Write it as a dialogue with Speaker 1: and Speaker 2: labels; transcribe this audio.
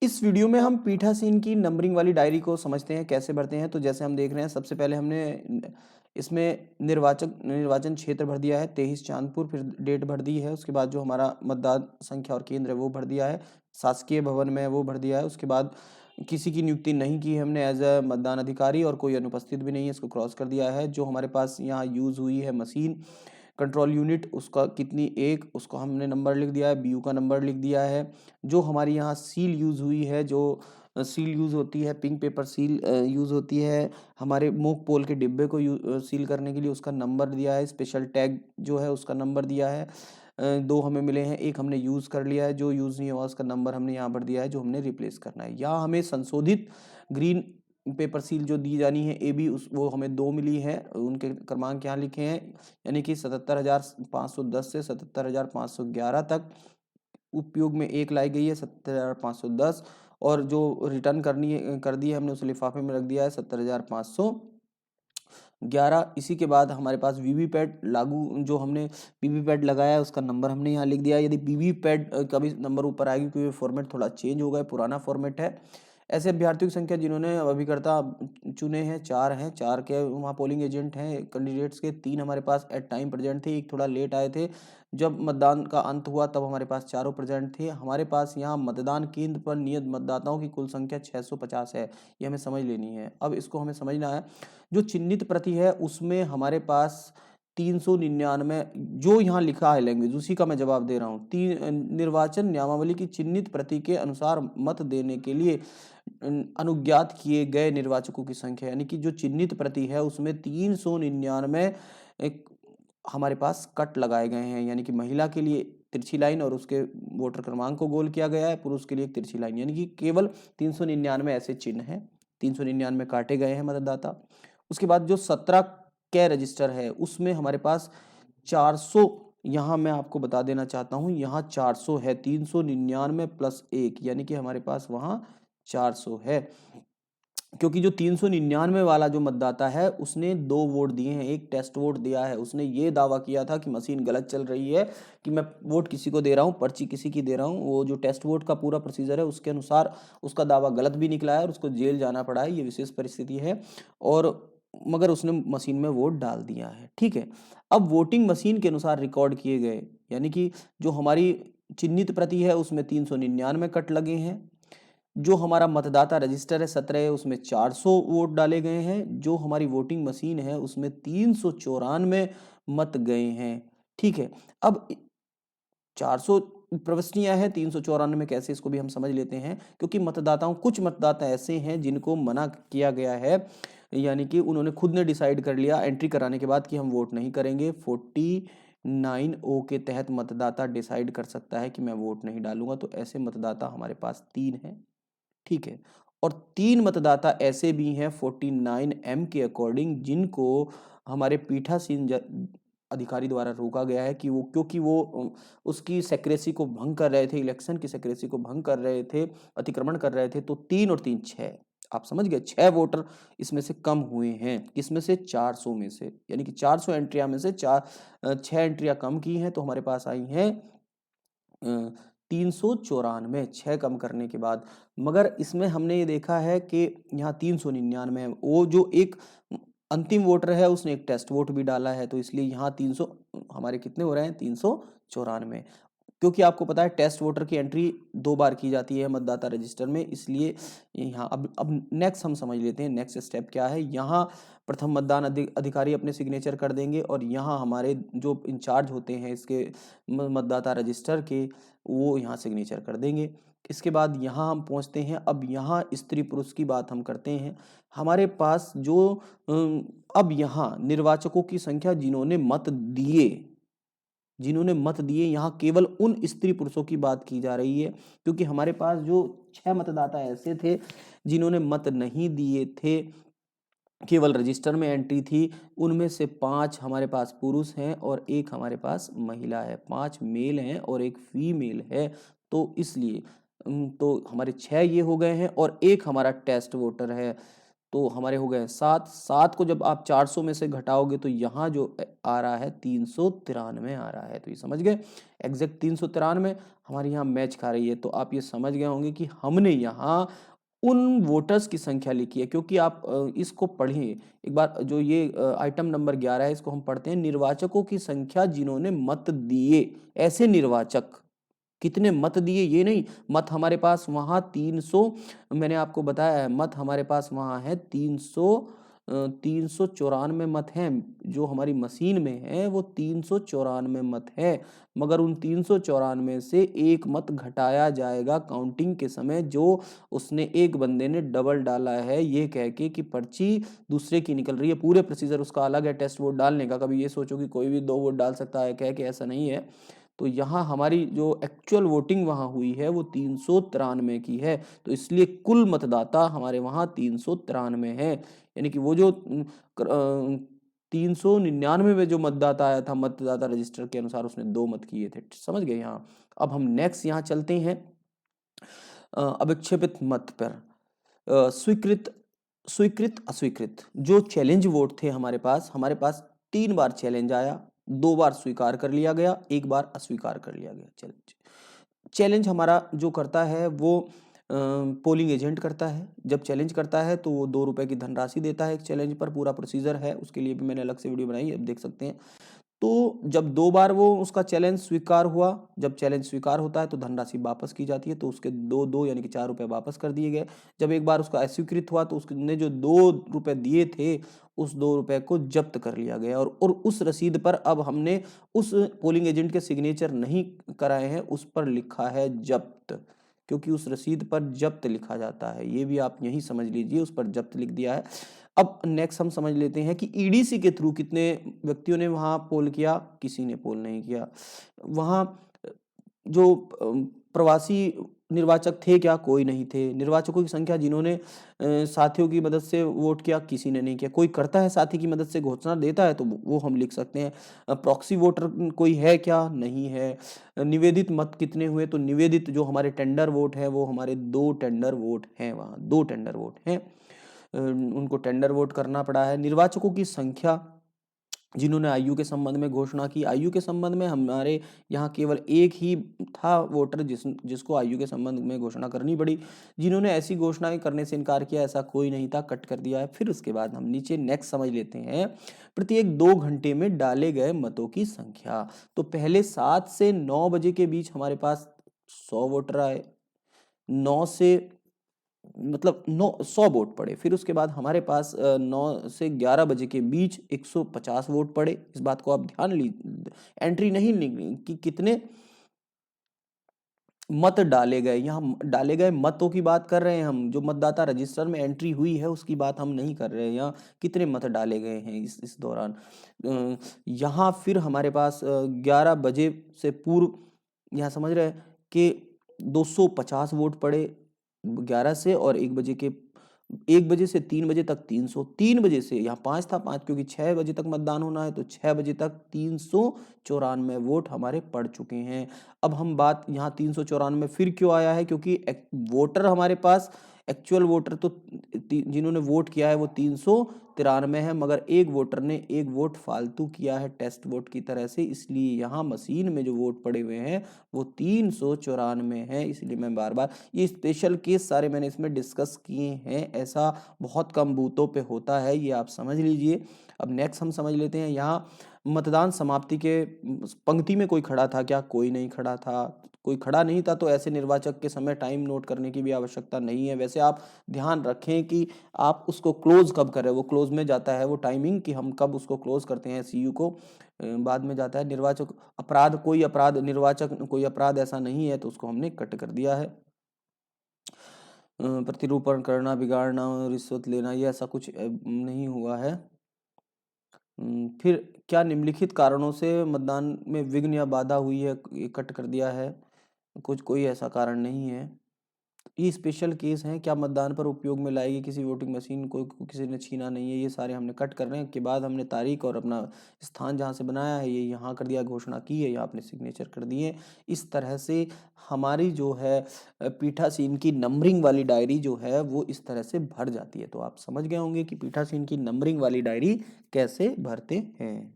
Speaker 1: इस वीडियो में हम पीठासीन की नंबरिंग वाली डायरी को समझते हैं कैसे भरते हैं। तो जैसे हम देख रहे हैं, सबसे पहले हमने इसमें निर्वाचन क्षेत्र भर दिया है 23 चांदपुर, फिर डेट भर दी है। उसके बाद जो हमारा मतदान संख्या और केंद्र है वो भर दिया है, शासकीय भवन में वो भर दिया है। उसके बाद किसी की नियुक्ति नहीं की है हमने एज अ मतदान अधिकारी, और कोई अनुपस्थित भी नहीं है, इसको क्रॉस कर दिया है। जो हमारे पास यहाँ यूज़ हुई है मशीन कंट्रोल यूनिट, उसका कितनी एक, उसको हमने नंबर लिख दिया है, बीयू का नंबर लिख दिया है। जो हमारी यहाँ सील यूज़ हुई है, जो सील यूज़ होती है, पिंक पेपर सील यूज़ होती है हमारे मूक पोल के डिब्बे को सील करने के लिए, उसका नंबर दिया है। स्पेशल टैग जो है उसका नंबर दिया है। दो हमें मिले हैं, एक हमने यूज़ कर लिया है, जो यूज़ नहीं हुआ उसका नंबर हमने यहाँ भर दिया है, जो हमने रिप्लेस करना है। यहाँ हमें संशोधित ग्रीन पेपर सील जो दी जानी है ए बी, उस वो हमें दो मिली है, उनके क्रमांक यहाँ लिखे हैं, यानी कि 77,510 से 77,511 तक उपयोग में एक लाई गई है 77,510, और जो रिटर्न करनी है कर दी है हमने उस लिफाफे में रख दिया है 70,511। इसी के बाद हमारे पास वीवीपैट लागू, जो हमने वीवीपैट लगाया है उसका नंबर हमने यहाँ लिख दिया है। यदि वीवीपैट का भी नंबर ऊपर आएगी क्योंकि फॉर्मेट थोड़ा चेंज हो गया, पुराना फॉर्मेट है। ऐसे अभ्यर्थियों की संख्या जिन्होंने अभिकर्ता चुने हैं 4 हैं, 4 के वहाँ पोलिंग एजेंट हैं कैंडिडेट्स के। 3 हमारे पास एट टाइम प्रेजेंट थे, एक थोड़ा लेट आए थे। जब मतदान का अंत हुआ तब हमारे पास चारों प्रेजेंट थे। हमारे पास यहाँ मतदान केंद्र पर नियत मतदाताओं की कुल संख्या 650 है, ये हमें समझ लेनी है। अब इसको हमें समझना है, जो चिन्हित प्रति है उसमें हमारे पास 399, जो यहाँ लिखा है लैंग्वेज उसी का मैं जवाब दे रहा हूँ। निर्वाचन नियमावली की चिन्हित प्रति के अनुसार मत देने के लिए अनुज्ञात किए गए निर्वाचकों की संख्या, यानी कि जो चिन्हित प्रति है उसमें 399 एक हमारे पास कट लगाए गए हैं, यानी कि महिला के लिए तिरछी लाइन और उसके वोटर क्रमांक को गोल किया गया है, पुरुष के लिए एक तिरछी लाइन, यानी कि केवल 399 ऐसे चिन्ह हैं, 399 काटे गए हैं मतदाता। उसके बाद जो 17 कै रजिस्टर है उसमें हमारे पास 400, यहाँ मैं आपको बता देना चाहता हूँ, यहाँ 400 है, 399 प्लस 1, यानी कि हमारे पास वहाँ 400 है। क्योंकि जो 399 वाला जो मतदाता है उसने 2 वोट दिए हैं, एक टेस्ट वोट दिया है। उसने ये दावा किया था कि मशीन गलत चल रही है, कि मैं वोट किसी को दे रहा हूँ, पर्ची किसी की दे रहा हूँ। वो जो टेस्ट वोट का पूरा प्रोसीजर है उसके अनुसार उसका दावा गलत भी निकला है और उसको जेल जाना पड़ा है, ये विशेष परिस्थिति है। और मगर उसने मशीन में वोट डाल दिया है, ठीक है। अब वोटिंग मशीन के अनुसार रिकॉर्ड किए गए, यानी कि जो हमारी चिन्हित प्रति है उसमें 399 कट लगे हैं। जो हमारा मतदाता रजिस्टर है 17 है, उसमें 400 वोट डाले गए हैं। जो हमारी वोटिंग मशीन है उसमें 394 मत गए हैं, ठीक है। अब 400 प्रविष्टियां हैं, 394 कैसे, इसको भी हम समझ लेते हैं। क्योंकि मतदाताओं, कुछ मतदाता ऐसे हैं जिनको मना किया गया है, यानी कि उन्होंने खुद ने डिसाइड कर लिया एंट्री कराने के बाद कि हम वोट नहीं करेंगे। 49O के तहत मतदाता डिसाइड कर सकता है कि मैं वोट नहीं डालूंगा, तो ऐसे मतदाता हमारे पास 3 हैं, ठीक है। और 3 मतदाता ऐसे भी हैं 49M के अकॉर्डिंग, जिनको हमारे पीठासीन अधिकारी द्वारा रोका गया है, कि वो, क्योंकि वो उसकी सेक्रेसी को भंग कर रहे थे, इलेक्शन की सेक्रेसी को भंग कर रहे थे, अतिक्रमण कर रहे थे। तो 3 और 3 6, आप समझ गए, 6 वोटर इसमें से कम हुए हैं, किसमें से, 400 में से, यानी कि 400 एंट्रिया में से 6 एंट्रिया कम की हैं, तो हमारे पास आई हैं 394, 6 कम करने के बाद। मगर इसमें हमने ये देखा है कि यहाँ 399 है, वो जो एक अंतिम वोटर है उसने एक टेस्ट वोट भी डाला है, तो इसलिए यहाँ 300 हमारे कितने हो रहे हैं, 394। क्योंकि आपको पता है टेस्ट वोटर की एंट्री 2 बार की जाती है मतदाता रजिस्टर में, इसलिए यहाँ अब नेक्स्ट हम समझ लेते हैं नेक्स्ट स्टेप क्या है। यहाँ प्रथम मतदान अधिकारी अपने सिग्नेचर कर देंगे, और यहाँ हमारे जो इंचार्ज होते हैं इसके मतदाता रजिस्टर के, वो यहाँ सिग्नेचर कर देंगे। इसके बाद यहाँ हम पहुँचते हैं, अब यहाँ स्त्री पुरुष की बात हम करते हैं। हमारे पास जो अब यहाँ निर्वाचकों की संख्या जिन्होंने मत दिए, यहाँ केवल उन स्त्री पुरुषों की बात की जा रही है, क्योंकि हमारे पास जो 6 मतदाता ऐसे थे जिन्होंने मत नहीं दिए थे, केवल रजिस्टर में एंट्री थी। उनमें से 5 हमारे पास पुरुष हैं और 1 हमारे पास महिला है, 5 मेल हैं और 1 फीमेल है। तो इसलिए तो हमारे 6 ये हो गए हैं, और 1 हमारा टेस्ट वोटर है। तो हमारे हो गए 7। 7 को जब आप 400 में से घटाओगे तो यहाँ जो आ रहा है 393 आ रहा है। तो ये समझ गए, एग्जैक्ट 393 हमारे यहाँ मैच खा रही है। तो आप ये समझ गए होंगे कि हमने यहाँ उन वोटर्स की संख्या लिखी है, क्योंकि आप इसको पढ़िए एक बार, जो ये आइटम नंबर 11 है इसको हम पढ़ते हैं। निर्वाचकों की संख्या जिन्होंने मत दिए, ऐसे निर्वाचक कितने मत दिए ये नहीं, मत हमारे पास वहाँ 300, मैंने आपको बताया है मत हमारे पास वहाँ है 394 मत हैं। जो हमारी मशीन में है वो 394 मत है, मगर उन 394 से एक मत घटाया जाएगा काउंटिंग के समय, जो उसने एक बंदे ने डबल डाला है ये कह के कि पर्ची दूसरे की निकल रही है। पूरे प्रोसीजर उसका अलग है टेस्ट वोट डालने का। कभी ये सोचो कि कोई भी 2 वोट डाल सकता है कह के, ऐसा नहीं है। तो यहाँ हमारी जो एक्चुअल वोटिंग वहाँ हुई है वो 393 की है। तो इसलिए कुल मतदाता हमारे वहाँ 393 है। यानी कि वो जो 399 में जो मतदाता आया था मतदाता रजिस्टर के अनुसार, उसने 2 मत किए थे। समझ गए यहाँ। अब हम नेक्स्ट यहाँ चलते हैं अविक्षेपित मत पर। स्वीकृत, स्वीकृत, अस्वीकृत जो चैलेंज वोट थे हमारे पास 3 बार चैलेंज आया, 2 बार स्वीकार कर लिया गया, 1 बार अस्वीकार कर लिया गया। चैलेंज, चैलेंज हमारा जो करता है वो पोलिंग एजेंट करता है। जब चैलेंज करता है तो वो 2 रुपए की धनराशि देता है एक चैलेंज पर। पूरा प्रोसीजर है, उसके लिए भी मैंने अलग से वीडियो बनाई है, अब देख सकते हैं। तो जब 2 बार वो उसका चैलेंज स्वीकार हुआ, जब चैलेंज स्वीकार होता है तो धनराशि वापस की जाती है। तो उसके 2 यानी कि 4 रुपए वापस कर दिए गए। जब एक बार उसका अस्वीकृत हुआ तो उसने जो 2 रुपए दिए थे उस 2 रुपए को जब्त कर लिया गया। और उस रसीद पर अब हमने उस पोलिंग एजेंट के सिग्नेचर नहीं कराए हैं, उस पर लिखा है जब्त, क्योंकि उस रसीद पर जब्त लिखा जाता है। ये भी आप यही समझ लीजिए, उस पर जब्त लिख दिया है। अब नेक्स्ट हम समझ लेते हैं कि ईडीसी के थ्रू कितने व्यक्तियों ने वहां पोल किया। किसी ने पोल नहीं किया। वहां जो प्रवासी निर्वाचक थे क्या, कोई नहीं थे। निर्वाचकों की संख्या जिन्होंने साथियों की मदद से वोट किया, किसी ने नहीं किया। कोई करता है साथी की मदद से घोषणा देता है तो वो हम लिख सकते हैं। प्रॉक्सी वोटर कोई है क्या, नहीं है। निवेदित मत कितने हुए, तो निवेदित जो हमारे टेंडर वोट है वो हमारे 2 टेंडर वोट हैं, वहाँ 2 टेंडर वोट हैं। उनको टेंडर वोट करना पड़ा है। निर्वाचकों की संख्या जिन्होंने आयु के संबंध में घोषणा की, आयु के संबंध में हमारे यहाँ केवल एक ही था वोटर जिसको आयु के संबंध में घोषणा करनी पड़ी। जिन्होंने ऐसी घोषणा करने से इनकार किया ऐसा कोई नहीं था, कट कर दिया है। फिर उसके बाद हम नीचे नेक्स्ट समझ लेते हैं, प्रत्येक 2 घंटे में डाले गए मतों की संख्या। तो पहले 7 से 9 बजे के बीच हमारे पास 100 वोटर आए, 9 से मतलब 100 वोट पड़े। फिर उसके बाद हमारे पास 9 से 11 बजे के बीच 150 वोट पड़े। इस बात को आप ध्यान लीजिए, एंट्री नहीं लिखनी कि कितने मत डाले गए। यहाँ डाले गए मतों की बात कर रहे हैं हम, जो मतदाता रजिस्टर में एंट्री हुई है उसकी बात हम नहीं कर रहे हैं। यहाँ कितने मत डाले गए हैं इस दौरान। यहाँ फिर हमारे पास 11 बजे से पूर्व, यहाँ समझ रहे हैं कि 250 वोट पड़े 11 से, और 1 बजे के 1 बजे से 3 बजे तक 300, 3 बजे से यहाँ 5 था, 5 क्योंकि 6 बजे तक मतदान होना है तो 6 बजे तक 394 वोट हमारे पड़ चुके हैं। अब हम बात यहाँ 394 फिर क्यों आया है, क्योंकि वोटर हमारे पास एक्चुअल वोटर तो जिन्होंने वोट किया है वो 393 है, मगर एक वोटर ने एक वोट फालतू किया है टेस्ट वोट की तरह से, इसलिए यहाँ मशीन में जो वोट पड़े हुए हैं वो 394 है। इसलिए मैं बार बार ये स्पेशल केस सारे मैंने इसमें डिस्कस किए हैं, ऐसा बहुत कम बूथों पे होता है, ये आप समझ लीजिए। अब नेक्स्ट हम समझ लेते हैं, यहाँ मतदान समाप्ति के पंक्ति में कोई खड़ा था क्या, कोई नहीं खड़ा था। कोई खड़ा नहीं था तो ऐसे निर्वाचक के समय टाइम नोट करने की भी आवश्यकता नहीं है। वैसे आप ध्यान रखें कि आप उसको क्लोज कब करें, वो क्लोज में जाता है वो टाइमिंग कि हम कब उसको क्लोज करते हैं सीयू को, बाद में जाता है। निर्वाचक अपराध, कोई अपराध निर्वाचक कोई अपराध ऐसा नहीं है तो उसको हमने कट कर दिया है। प्रतिरूपण करना, बिगाड़ना, रिश्वत लेना, ये ऐसा कुछ नहीं हुआ है। फिर क्या निम्नलिखित कारणों से मतदान में विघ्न या बाधा हुई है, ये कट कर दिया है। कोई ऐसा कारण नहीं है। ये स्पेशल केस हैं, क्या मतदान पर उपयोग में लाएगी किसी वोटिंग मशीन को किसी ने छीना नहीं है, ये सारे हमने कट करने के बाद हमने तारीख और अपना स्थान जहाँ से बनाया है ये यहाँ कर दिया, घोषणा की है, यहाँ अपने सिग्नेचर कर दिए। इस तरह से हमारी जो है पीठासीन की नंबरिंग वाली डायरी जो है वो इस तरह से भर जाती है। तो आप समझ गए होंगे कि पीठासीन की नंबरिंग वाली डायरी कैसे भरते हैं।